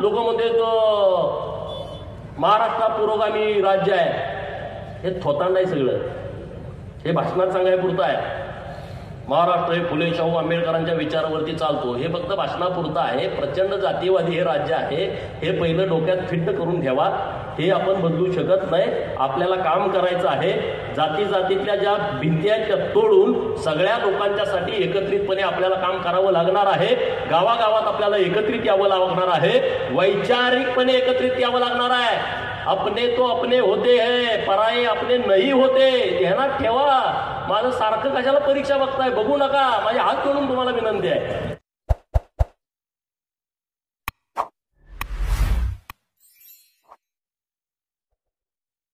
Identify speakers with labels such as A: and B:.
A: लोक म्हणते महाराष्ट्र पुरोगामी राज्य आहे. हे थोतांड आहे सगळं. हे भाषणात सांगायपुरतं आहे. महाराष्ट्र हे फुले शाहू आंबेडकरांच्या विचारावरती चालतो, हे फक्त भाषणापुरतं आहे. प्रचंड जातीयवादी हे राज्य आहे, हे पहिलं डोक्यात फिट्ट करून ठेवा. हे आपण बदलू शकत नाही. आपल्याला काम करायचं आहे. जाती जातीतल्या ज्या भिंती आहेत त्या तोडून सगळ्या लोकांच्यासाठी एकत्रितपणे आपल्याला काम करावं लागणार आहे. गावागावात आपल्याला एकत्रित यावं लागणार आहे. वैचारिकपणे एकत्रित यावं लागणार आहे. अपने तो अपने होते हैं, पराये अपने नहीं होते. ध्यानात ठेवा. माझं सारखं कशाला परीक्षा बघताय? बघू नका. माझे हात जोडून तुम्हाला विनंती आहे.